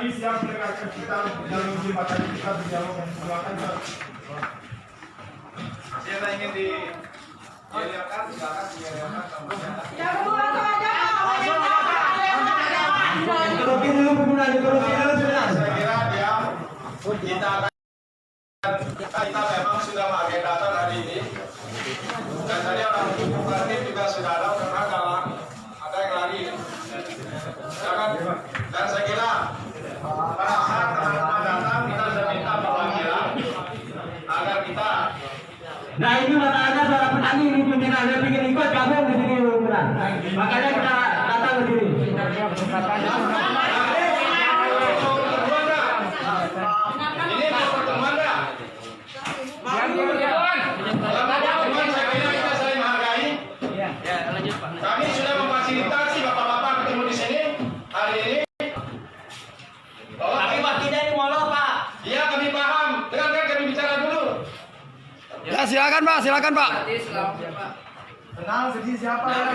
kami siap mendengarkan kita dalam jembatan kita berdialog dan silakan. Siapa ingin diadakan, silakan diadakan. Diturutin dulu penggunaan, diturutin dulu sudah. Saya kira dia kita memang sudah mengagendakan hari ini. Dan tadi orang kooperatif juga sudah ada karena kalau ada yang lari. Dan saya kira pada saat teman-teman datang kita sudah minta perwakilan agar kita. Nah ini mata anda seorang petani ini pimpinan anda ingin ikut gabung di sini pimpinan. Makanya kita datang ke sini. Ini pertemuan dah. Kami sudah memfasilitasi bapak-bapak ketemu di sini hari ini. Tapi wakilnya ini molor Pak. Iya kami paham. Dengarkan kami bicara dulu. Ya silakan Pak, silakan Pak. Tenang, sedih siapa ya?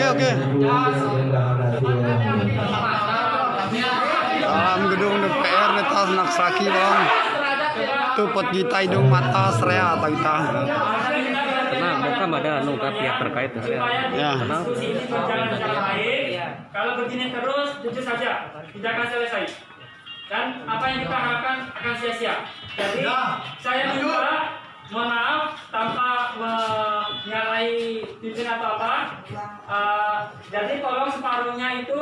Oke. Dalam gedung DPR netas naksaki bang. Tuh pot kita hidung mata serea atau kita. Tenang, bukan ada nunggu pihak terkait Ya. Tenang. Berjalan dengan baik. Kalau begini terus, jujur saja, tidak akan selesai. Dan apa yang kita harapkan akan sia-sia. Jadi, saya minta mohon maaf tanpa menyalahi pimpinan atau apa. Jadi tolong separuhnya itu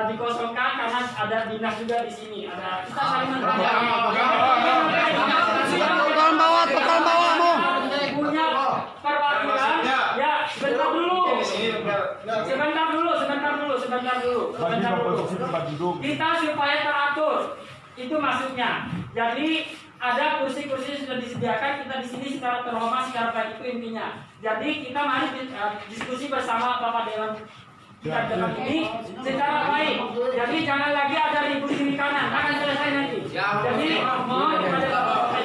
dikosongkan karena ada dinas juga di sini. Ada kita saling Tukang bawa mu. punya perwakilan. Ya, sebentar dulu. Sebentar dulu. Kita supaya teratur. Itu maksudnya. Jadi ada kursi-kursi yang sudah disediakan, kita di sini secara terhormat, secara baik, itu intinya. Jadi kita mari diskusi bersama Bapak Dewan kita dalam ini secara baik. Jadi jangan lagi ada ribut kiri kanan, akan selesai nanti. Jadi mohon kepada Bapak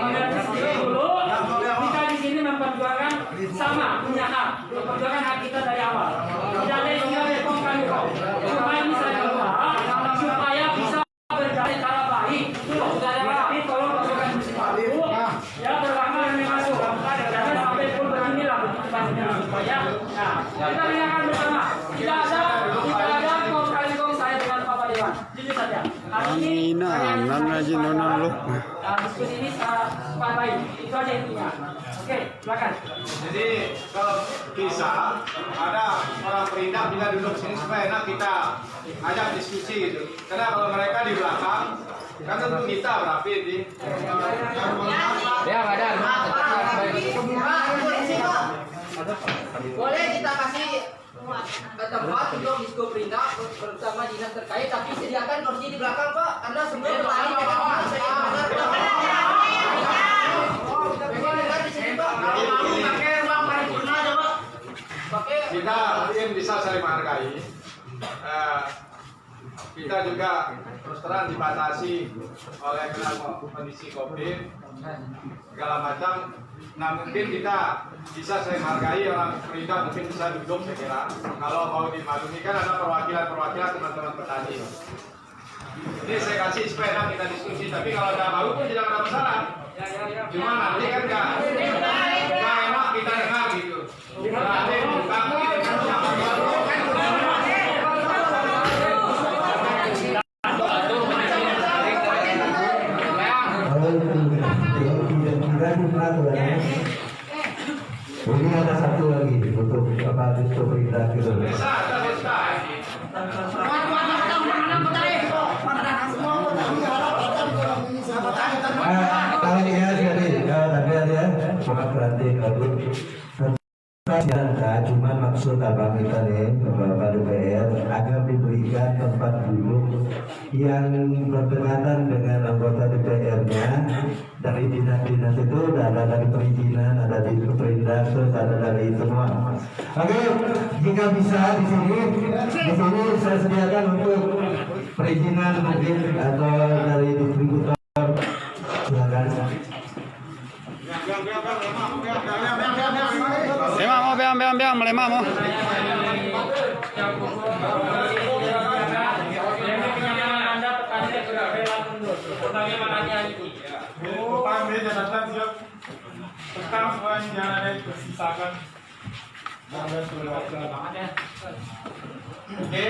mengerti dulu. Kita di sini memperjuangkan sama punya hak, memperjuangkan hak kita dari awal. Tidak ada istilah depongkan supaya ini saya berdoa supaya bisa berjalan secara baik. Tapi tolong masukkan kursi baru. Ya pertama yang masuk. Jangan sampai pun beginilah supaya. Nah, kita lihatkan bersama. Tidak ada kong saya dengan Bapak Dewan. Jujur saja. Hari ini diskusi ini baik. Itu aja intinya. Oke, silakan. Jadi kalau bisa ada orang perindak bila duduk sini supaya enak kita ajak diskusi gitu. Karena kalau mereka di belakang kan tentu kita berapi di. Ya, ada. Boleh kita kasih tempat untuk disco perindak bersama dinas terkait, tapi sediakan kursi di belakang Pak, karena semua petani pegang saya dengar Kita mungkin bisa saling menghargai. Kita juga terus terang dibatasi oleh kondisi COVID segala macam. Nah mungkin kita bisa saling menghargai, orang perintah mungkin bisa duduk saya kira. Kalau mau dimaklumi kan ada perwakilan teman-teman petani. Ini saya kasih supaya kita diskusi. Tapi kalau ada mau pun tidak ada masalah. Cuma nanti kan nggak enak kita dengar gitu. Nanti kamu Ini ada satu lagi untuk apa disco perintah gitu. Kalau ini tadi ada bukan berarti cuma maksud abang kita nih Bapak DPR agar diberikan tempat duduk yang berdekatan dengan anggota DPR-nya. Dari dinas-dinas itu ada dari perizinan, ada di Perindak, terus ada dari semua. Oke, jika bisa di sini saya sediakan untuk perizinan mungkin atau dari distributor. Silakan. Biang, melemah mau. Kami catatan siap. Tetap semuanya jangan ada yang tersisakan. Oke.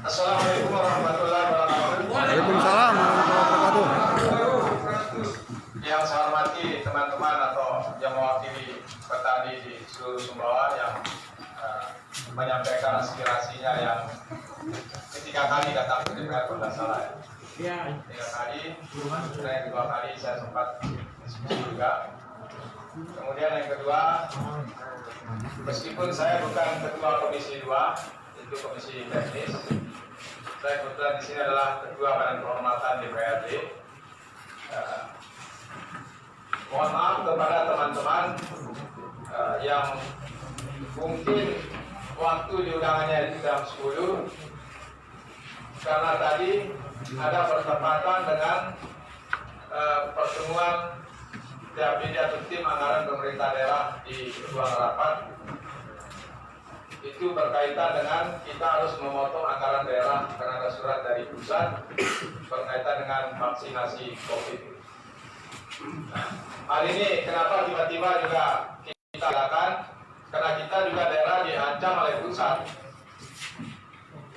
Assalamualaikum warahmatullahi wabarakatuh. Waalaikumsalam warahmatullahi wabarakatuh. Yang saya hormati teman-teman atau yang mewakili petani di seluruh Sumbawa yang menyampaikan aspirasinya yang ketiga kali datang ke DPR kalau tidak salah ya. 3 kali, dan yang 2 kali saya sempat diskusi juga. Kemudian yang kedua, meskipun saya bukan ketua komisi 2, itu komisi teknis, saya kebetulan di sini adalah ketua Badan Kehormatan DPRD. Mohon maaf kepada teman-teman yang mungkin waktu diundangannya itu jam 10, karena tadi ada pertempatan dengan pertemuan TAPD atau tim anggaran pemerintah daerah di ruang rapat. Itu berkaitan dengan kita harus memotong anggaran daerah karena ada surat dari pusat berkaitan dengan vaksinasi COVID. Nah, hal ini kenapa tiba-tiba juga kita lakukan? Karena kita juga daerah diancam oleh pusat.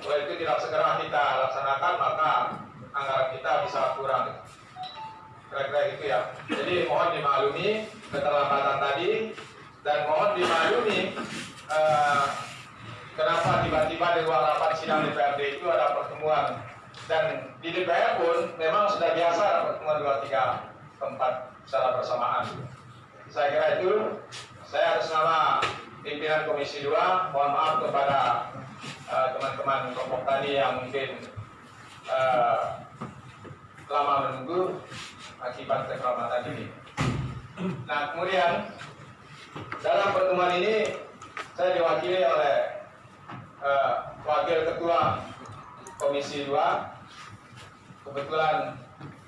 Kalau itu tidak segera kita laksanakan, maka anggaran kita bisa kurang. Kira-kira gitu ya. Jadi mohon dimaklumi keterlambatan tadi, dan mohon dimaklumi kenapa tiba-tiba di ruang rapat sidang DPRD itu ada pertemuan. Dan di DPR pun memang sudah biasa ada pertemuan 2-3 tempat secara bersamaan. Saya kira itu, saya atas nama pimpinan Komisi 2 mohon maaf kepada teman-teman kelompok tani yang mungkin lama menunggu akibat keterlambatan ini. Nah, kemudian dalam pertemuan ini saya diwakili oleh Wakil Ketua Komisi 2. Kebetulan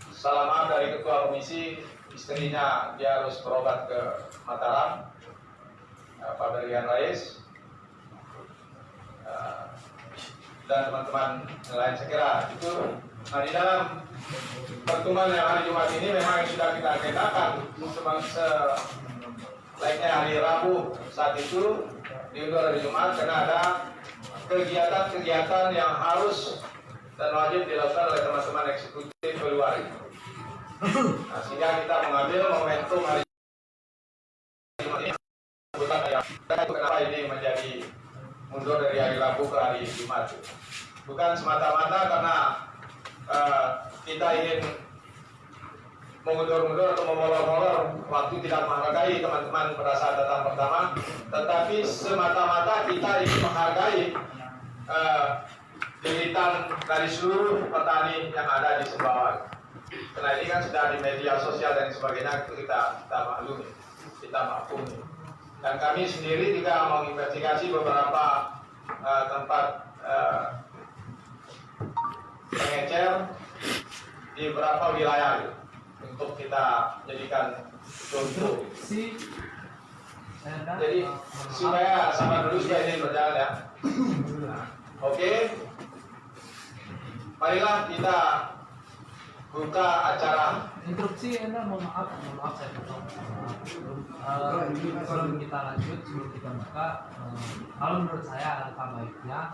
salam maaf dari Ketua Komisi, istrinya dia harus berobat ke Mataram, Pak Berlian Rais, dan teman-teman lain. Saya kira itu. Nah, di dalam pertemuan yang hari Jumat ini memang sudah kita agendakan selainnya hari Rabu saat itu diundur hari Jumat karena ada kegiatan-kegiatan yang harus dan wajib dilakukan oleh teman-teman eksekutif keluar. Nah, sehingga kita mengambil momentum hari Jumat ini. Kenapa ini menjadi mundur dari hari Rabu ke hari Jumat? Bukan semata-mata karena kita ingin mengundur-mundur atau memolor-molor waktu, tidak menghargai teman-teman pada saat datang pertama, tetapi semata-mata kita ingin menghargai jeritan dari seluruh petani yang ada di Sumbawa. Karena ini kan sudah di media sosial dan sebagainya, itu kita maklumi, kita maklumi. Dan kami sendiri juga menginvestigasi beberapa tempat pengecer di beberapa wilayah untuk kita jadikan contoh. Jadi supaya sama dulu supaya ini berjalan ya. Oke, marilah kita buka acara. Interupsi, mohon maaf saya potong. Sebelum kita lanjut, sebelum kita buka, kalau menurut saya alangkah baiknya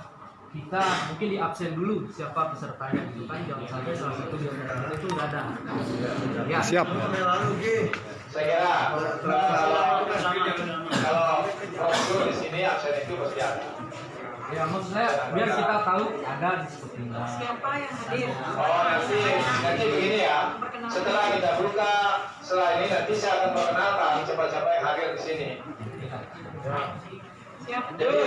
kita mungkin di absen dulu siapa pesertanya gitu kan, jangan sampai salah satu di antara itu nggak ada. Ya. Siap. Saya kira kalau prosedur di sini absen itu pasti ada. Ya, maksud saya biar kita tahu ada di seperti ini. Siapa yang hadir? Oh, nanti begini ya. Setelah kita buka, setelah ini nanti saya akan perkenalkan siapa-siapa yang hadir di sini. Siap. Jadi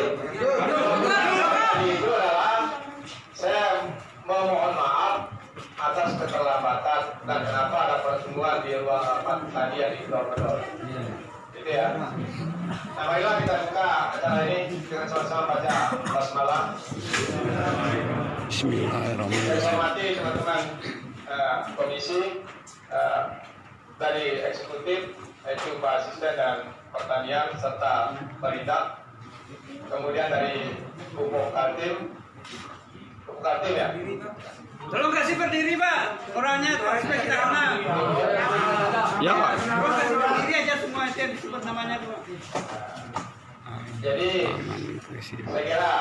akan sama-sama baca basmalah. Saya Bismillahirrahmanirrahim. hormati teman-teman komisi dari eksekutif, yaitu Pak Asisten dan Pertanian serta Perindak, kemudian dari Pupuk Kaltim ya. Tolong kasih berdiri, Pak. Orangnya supaya kita kenal. Ya, Pak. Tolong kasih berdiri aja semua yang disebut namanya tuh. Jadi saya kira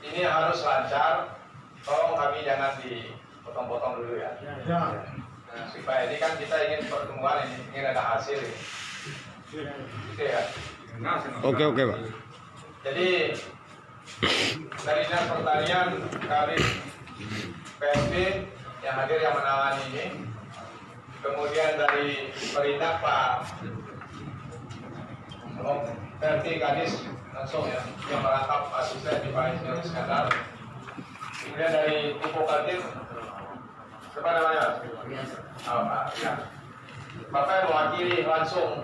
ini harus lancar. Tolong kami jangan dipotong-potong dulu ya. Nah, supaya ini kan kita ingin pertemuan ini, ingin ada hasil ini. Gitu ya. Oke, Pak. Jadi dari Dinas Pertanian, kami PSP yang hadir yang menangani ini, kemudian dari Perindak Pak Verti Kadis langsung ya, yang merangkap asisten di Pak Insinyur Iskandar, kemudian dari Pupuk Kaltim, siapa namanya? Oh, Pak, ya. Bapak yang mewakili langsung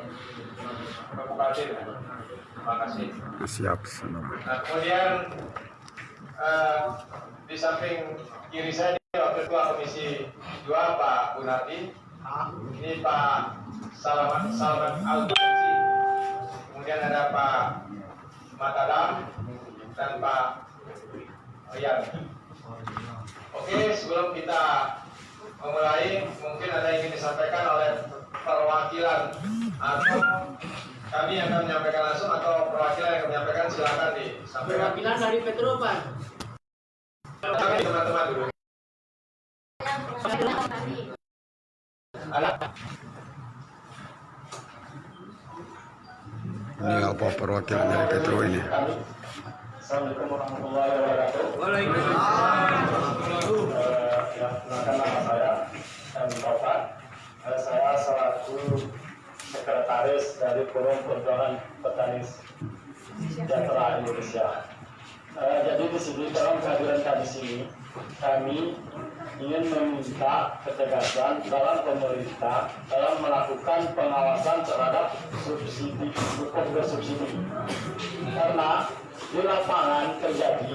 Pupuk Kaltim. Terima kasih. Siap. Nah, kemudian di samping kiri saya ini Wakil Ketua Komisi 2 Pak Gunardi, ini Pak Salamat Al-Baisi, kemudian ada Pak Matadam dan Pak Rian. Oke, sebelum kita memulai, mungkin ada yang ingin disampaikan oleh perwakilan atau kami yang akan menyampaikan langsung atau perwakilan yang akan menyampaikan, silakan disampaikan. Perwakilan dari Petropan. Kami teman-teman dulu. Ada? Ini apa perwakilan dari Petro ini? Assalamualaikum warahmatullahi wabarakatuh. Waalaikumsalam. Perkenalkan nama saya M. Taufan. Saya selaku sekretaris dari Forum Perjuangan Petani Sejahtera Indonesia. Jadi di sini dalam kehadiran kami sini, kami ingin meminta ketegasan dalam pemerintah dalam melakukan pengawasan terhadap subsidi pupuk bersubsidi. Karena di lapangan terjadi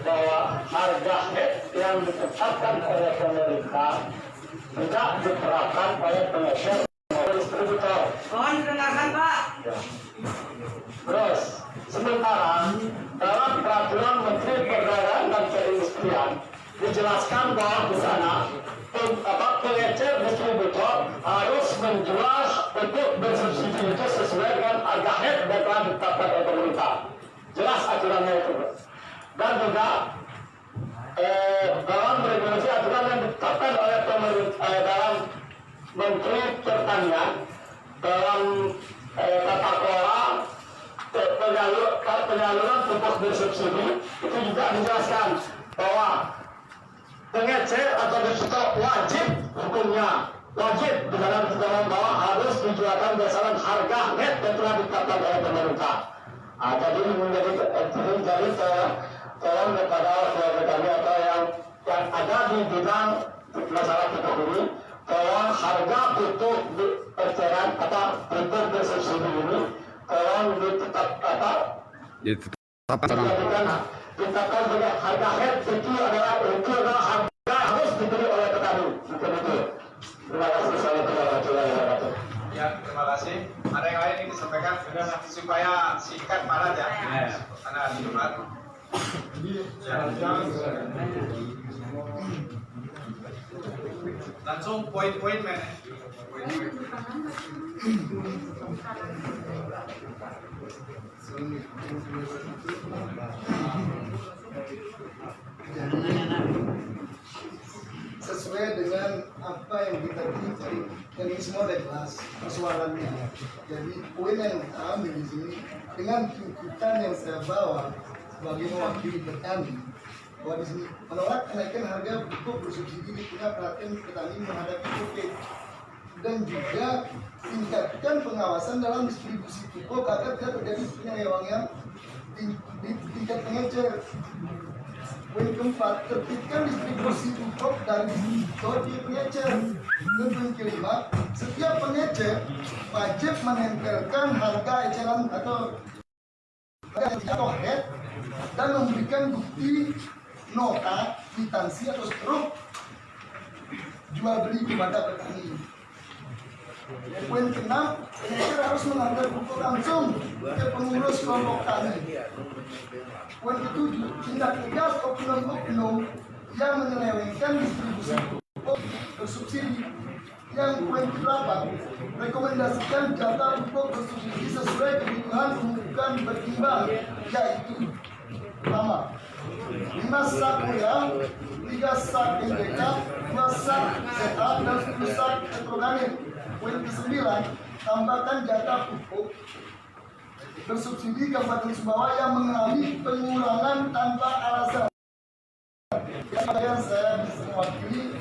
bahwa harga head yang ditetapkan oleh pemerintah tidak diterapkan oleh pengecer maupun distributor. Mohon didengarkan, Pak. Ya. Terus, sementara dalam peraturan Menteri Perdagangan dan Perindustrian dijelaskan bahwa di sana pengecer distributor harus menjual pupuk bersubsidi itu sesuai dengan harga head yang telah ditetapkan oleh pemerintah. Jelas aturannya itu. Dan juga dalam regulasi aturan yang ditetapkan oleh pemerintah dalam Menteri Pertanian dalam tata kelola penyaluran pupuk bersubsidi itu juga dijelaskan bahwa pengecer atau distributor wajib hukumnya wajib di dalam bahwa harus dijualkan berdasarkan harga net yang telah ditetapkan oleh pemerintah. Jadi menjadi tolong kepada keluarga kami atau yang ada di bidang masalah pupuk ini, tolong harga pupuk eceran atau pupuk bersubsidi ini tolong ditetapkan dengan harga head itu adalah harga harus dibeli oleh petani. Terima kasih. Assalamualaikum warahmatullahi wabarakatuh. Ya, terima kasih. Ada yang lain yang disampaikan supaya singkat padat ya. Karena di Jumat. Langsung poin-poin men. Sesuai dengan apa yang kita cari, dan ini semua sudah jelas persoalannya. Jadi poin yang kita ambil di sini dengan tuntutan yang saya bawa sebagai mewakili petani, bahwa di sini menolak kenaikan harga pupuk bersubsidi di tengah perhatian petani menghadapi COVID, dan juga tingkatkan pengawasan dalam distribusi pupuk agar tidak terjadi penyelewengan di tingkat pengecer. Poin keempat, tertibkan distribusi pupuk dari distributor di pengecer. Dan poin kelima, setiap pengecer wajib menempelkan harga eceran atau atau head dan memberikan bukti nota kwitansi atau struk jual beli kepada petani. Poin ke-6, pengecer harus mengambil buku langsung ke pengurus kelompok tani. Poin ke-7, tindak tegas oknum-oknum yang menyelewengkan distribusi pupuk bersubsidi. Yang poin ke-8, rekomendasikan jatah pupuk bersubsidi sesuai kebutuhan pemupukan berimbang, yaitu pertama 5 sak UA, 3 sak NPK, 2 sak ZA, dan 10 sak petroganik. Poin ke-9, tambahkan jatah pupuk bersubsidi Kabupaten Sumbawa yang mengalami pengurangan tanpa alasan. Yang saya bisa mewakili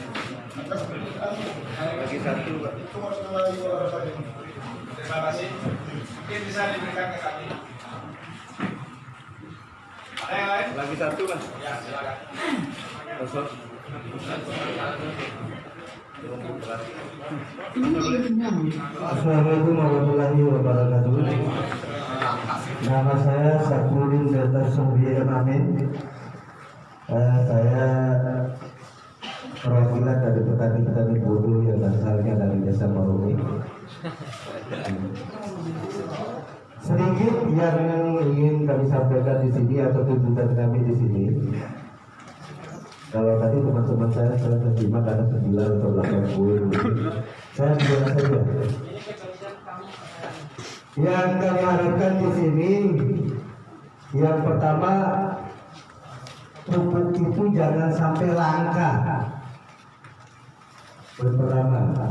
atas permintaan Bagi satu, Pak. Terima kasih. Mungkin bisa diberikan ke kami. Ada yang lain? Lagi satu, Mas. Ya, silakan. Kosong. Assalamualaikum warahmatullahi wabarakatuh. Nama saya Sakrudin Dr. Sobier Amin. Saya perwakilan dari petani-petani bodoh yang asalnya dari Desa Marumi. Sedikit yang ingin kami sampaikan di sini atau tuntutan kami di sini. Kalau tadi teman-teman saya terima karena 9 atau 80, saya bilang saja. Yang kami harapkan di sini, yang pertama, pupuk itu jangan sampai langka. Pertama.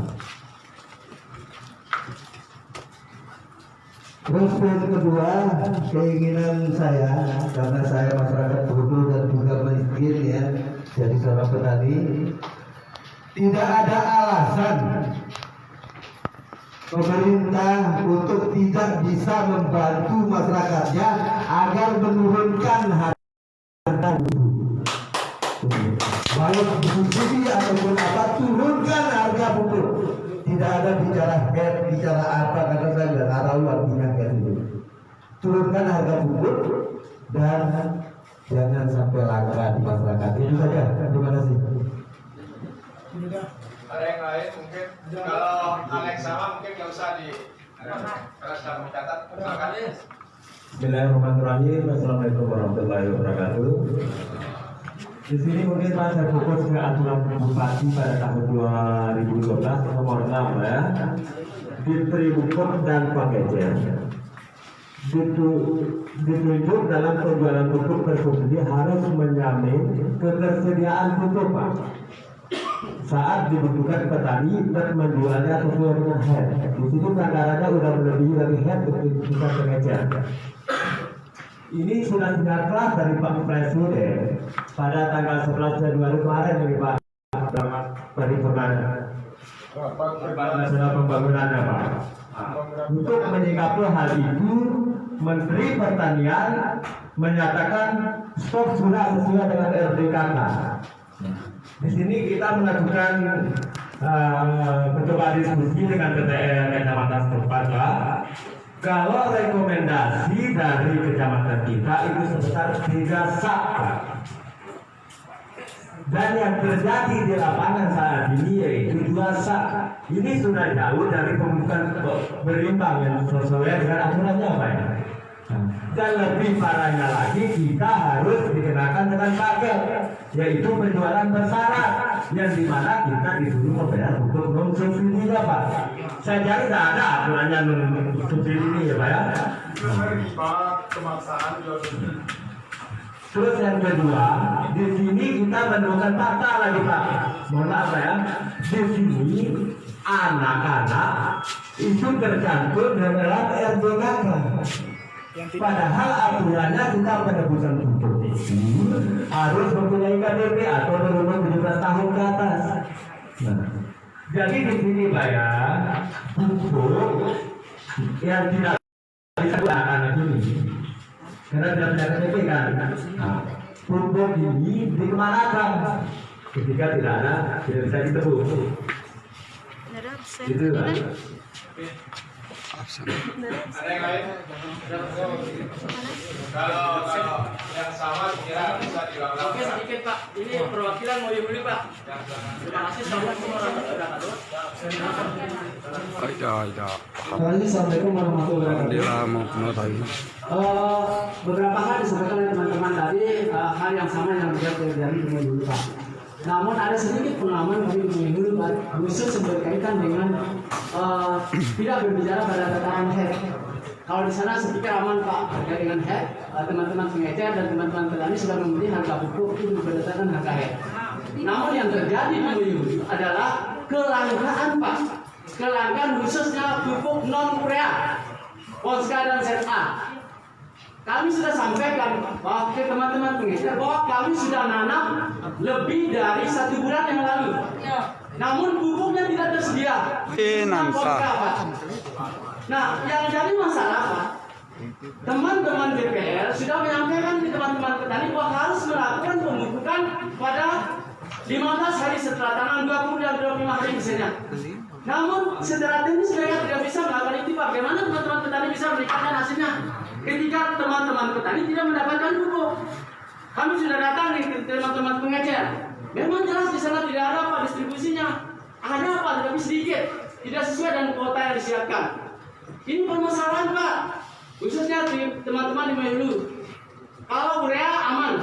Terus yang kedua, keinginan saya, karena saya masyarakat bodoh dan juga miskin ya, jadi seorang petani, tidak ada alasan pemerintah untuk tidak bisa membantu masyarakatnya agar menurunkan harga pupuk. Baik subsidi ataupun apa, turunkan harga pupuk. Tidak ada bicara head, bicara apa, karena saya tidak tahu artinya head itu. Turunkan harga pupuk dan jangan sampai langka di masyarakat. Itu saja. Terima kasih. Ada yang lain mungkin? Kalau Alex sama mungkin nggak usah di karena sudah mencatat. Silakan. Bismillahirrahmanirrahim. Assalamualaikum warahmatullahi wabarakatuh. Di sini mungkin saya fokus ke aturan bupati pada tahun 2012 nomor 6 ya. Diberi pupuk dan pengecer. Ditunjuk dalam penjualan pupuk bersubsidi harus menjamin ketersediaan pupuk, Pak. Saat dibutuhkan petani dan menjualnya sesuai dengan head. Di sini anggarannya sudah melebihi dari head untuk bisa pengecer. Ini sudah keras dari Pak Presiden pada tanggal 11 Januari kemarin dari Pak Paripurna Nasional Pembangunannya, Pak. Untuk menyikapi hal itu, Menteri Pertanian menyatakan stok sudah sesuai dengan RDKK. Di sini kita melakukan mencoba diskusi dengan DPR kecamatan setempat, Pak. Kalau rekomendasi dari kecamatan kita itu sebesar 3 sak, Pak. Dan yang terjadi di lapangan saat ini yaitu 2 sak. Ini sudah jauh dari pembukaan berimbang yang sesuai dengan aturannya, Pak. Dan lebih parahnya lagi, kita harus dikenakan dengan paket, yaitu penjualan bersyarat, yang dimana kita disuruh membayar pupuk non subsidi, Pak. Saya cari tidak ada aturannya non subsidi ini ya, Pak ya. Terus yang kedua, di sini kita menemukan fakta lagi, Pak. Mohon maaf ya, di sini anak-anak itu tercantum dalam RDKK. Padahal aturannya kita penebusan pupuk itu harus mempunyai KTP atau berumur 17 tahun ke atas. Nah, jadi di sini, Pak ya, pupuk yang tidak bisa anak ini karena tidak punya KTP kan. Nah, pupuk ini dikemanakan ketika tidak bisa ditebus. Itu kan. Ada yang lain? Kalau yang sama kira bisa diulang-ulang. Oke, sedikit Pak. Ini perwakilan mau dibeli Pak. Terima kasih sama semua orang yang sudah hadir. Assalamualaikum warahmatullahi wabarakatuh. Dia mau kemana tadi? Beberapa hal disampaikan oleh teman-teman tadi, hal yang sama yang terjadi di dulu Pak. Namun ada sedikit pengalaman kami dulu Pak, khusus berkaitan dengan tidak berbicara pada tataran head. Kalau di sana saya pikir aman Pak, terkait dengan head, teman-teman pengecer dan teman-teman petani sudah membeli harga pupuk itu berdasarkan harga head. Namun yang terjadi di dulu adalah kelangkaan Pak, kelangkaan khususnya pupuk non urea, Polska dan ZA. Kami sudah sampaikan bahwa ke teman-teman pengecer bahwa kami sudah nanam lebih dari 1 bulan yang lalu. Namun pupuknya tidak tersedia. Nansa. Nah, yang jadi masalah Pak, teman-teman DPR sudah menyampaikan ke teman-teman petani bahwa harus melakukan pemupukan pada 15 hari setelah tanam, 20 dan 25 hari misalnya. Namun secara teknis mereka tidak bisa melakukan itu. Bagaimana teman-teman petani bisa meningkatkan hasilnya ketika teman-teman petani tidak mendapatkan pupuk? Kami sudah datang nih ke teman-teman pengecer. Memang jelas di sana tidak ada apa distribusinya. Ada apa tetapi sedikit, tidak sesuai dengan kuota yang disiapkan. Ini permasalahan Pak, khususnya di teman-teman di Mayulu. Kalau urea aman,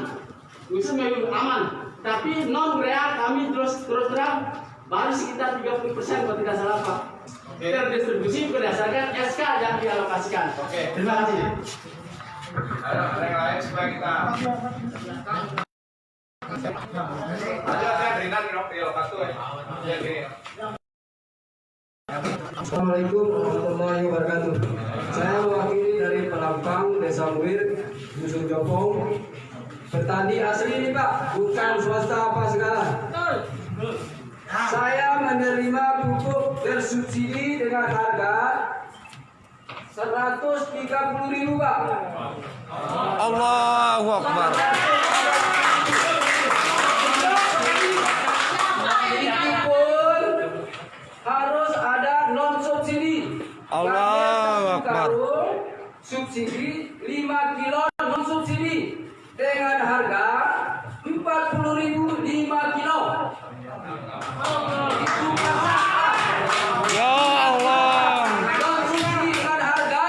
khusus Mayulu aman, tapi non urea kami terus terang baru sekitar 30% kalau tidak salah Pak. Terdistribusi berdasarkan SK yang dialokasikan. Oke. Terima kasih. Ada yang lain supaya kita. Ada berinan di lokasi ya. Assalamualaikum warahmatullahi wabarakatuh. Saya mewakili dari Pelampang, Desa Muir, Dusun Jopong. Petani asli ini Pak, bukan swasta apa segala. Saya menerima pupuk bersubsidi dengan harga 130.000 Pak. Allahu Akbar. Harus ada non subsidi. Allahu Akbar. Subsidi 5 kilo non subsidi dengan harga 40.000 5 kilo. Itu Ya Allah. non subsidi dengan harga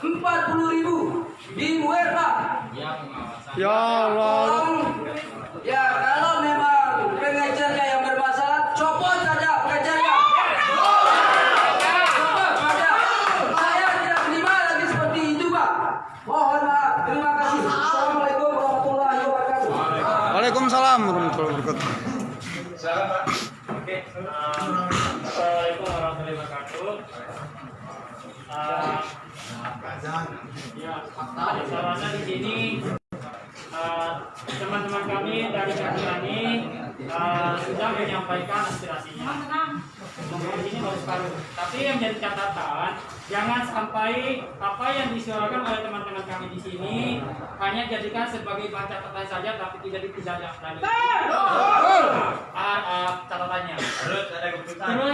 40.000 di Muir Pak. Ya Allah. Ya kalau memang pengecernya yang bermasalah, copot saja pengecernya. Saya tidak terima lagi seperti itu Pak. Mohon maaf. Terima kasih. Assalamualaikum warahmatullahi wabarakatuh. Waalaikumsalam warahmatullahi wabarakatuh. Salam Pak. Oke. Assalamualaikum warahmatullahi wabarakatuh. Ya, saya rasa di sini teman-teman kami dari Kami sudah menyampaikan aspirasinya. Ini baru separuh. Tapi yang jadi catatan, jangan sampai apa yang disuarakan oleh teman-teman kami di sini hanya jadikan sebagai bahan catatan saja, tapi tidak ditindaklanjuti lagi. Catatannya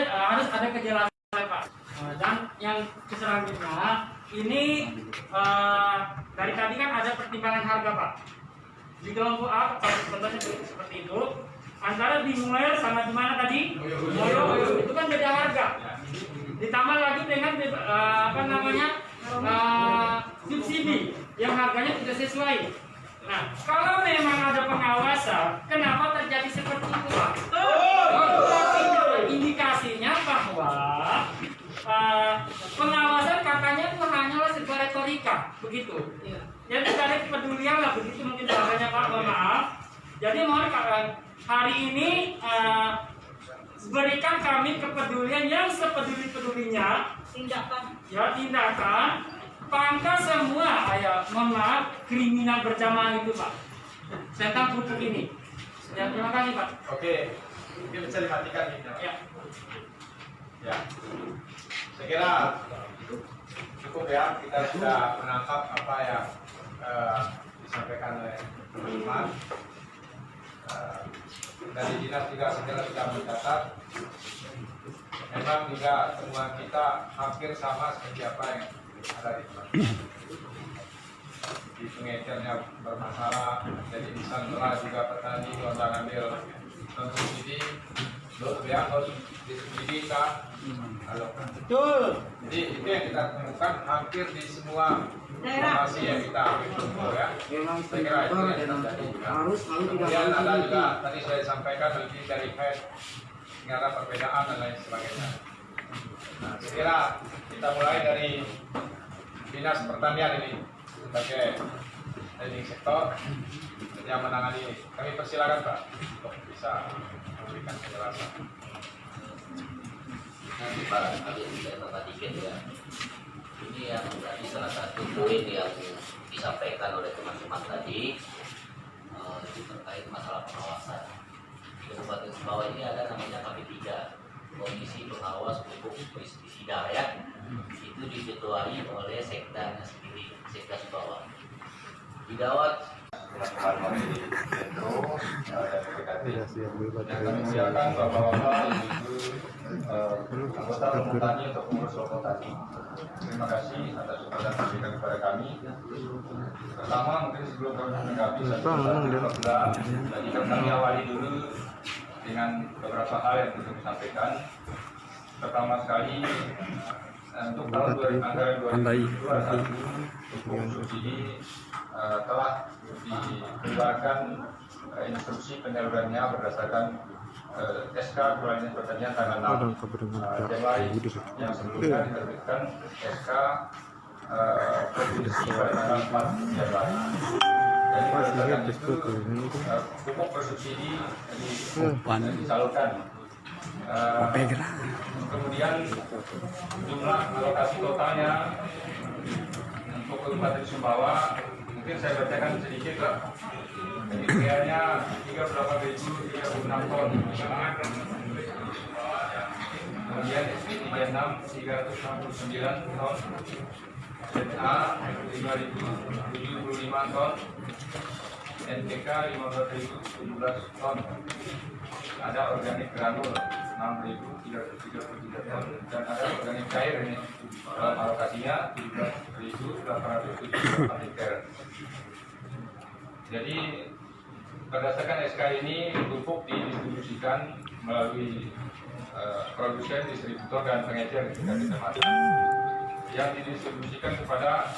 harus ada kejelasan Pak. Dan yang selanjutnya ini dari tadi kan ada pertimbangan harga Pak. Di kelompok A contohnya seperti itu, antara di Muir sama di mana tadi? Moyo itu kan beda harga. Ditambah lagi dengan subsidi yang harganya tidak sesuai. Nah, kalau memang ada pengawasan, kenapa terjadi seperti itu Pak? Indikasinya bahwa pengawasan katanya itu hanyalah sebuah retorika, begitu. Jadi ada kepedulian lah, begitu mungkin bahasanya Pak, mohon maaf. Jadi mohon hari ini berikan kami kepedulian yang sepeduli-pedulinya, tindakan, pangkas semua, mohon maaf, kriminal berjamaah itu Pak, tentang pupuk ini. Ya, terima kasih Pak. Oke, mungkin bisa dimatikan ini. Ya. Ya, saya kira cukup ya, kita sudah menangkap apa yang disampaikan oleh teman-teman. Dari dinas juga segera sudah mencatat memang juga temuan kita hampir sama seperti apa yang ada di tempat. Di pengecernya bermasalah, jadi di Sandra juga petani gonta ngambil non subsidi, non disubsidi kan, betul. Jadi itu yang kita temukan hampir di semua lokasi yang kita ambil, ya. Saya kira itu yang terjadi. Kemudian ada juga tadi saya sampaikan lebih dari head, nggak ada perbedaan dan lain sebagainya. Nah, saya kira kita mulai dari dinas pertanian ini sebagai leading sektor yang menangani ini. Kami persilakan Pak untuk bisa memberikan penjelasan. Nanti barangkali saya perhatikan ya. Ini yang tadi salah satu poin yang disampaikan oleh teman-teman tadi itu terkait masalah pengawasan. Di Kabupaten Sumbawa ini ada namanya KP3, Komisi Pengawas Pupuk Pestisida ya. Itu diketuai oleh sekdanya sendiri, Sekda Sumbawa. Didawat Kami silakan Bapak-Bapak, Ibu, anggota Petani untuk pengurus Petani. Terima kasih atas supportan yang diberikan kepada kami. Pertama mungkin sebelum kami menanggapi jadi kami awali dulu dengan beberapa hal yang perlu disampaikan. Pertama sekali untuk tahun 2021 pupuk subsidi telah dikeluarkan instruksi penyalurannya berdasarkan SK Kepala Dinas Pertanian tanggal 6 Januari yang sebelumnya diterbitkan SK Provinsi pada tanggal 4 Januari. Jadi berdasarkan itu pupuk bersubsidi disalurkan. Kemudian jumlah alokasi totalnya untuk Kabupaten Sumbawa mungkin saya bacakan sedikit Pak. Ketinggiannya 38.036 ton. Kemudian SP 36 369 ton. ZA 5.075 ton. NPK 15.017 ton. Ada organik granul 6.333 ton dan ada organik cair ini dalam alokasinya 17.878 liter. Jadi berdasarkan SK ini pupuk didistribusikan melalui produsen, distributor dan pengecer di tingkat kecamatan yang didistribusikan kepada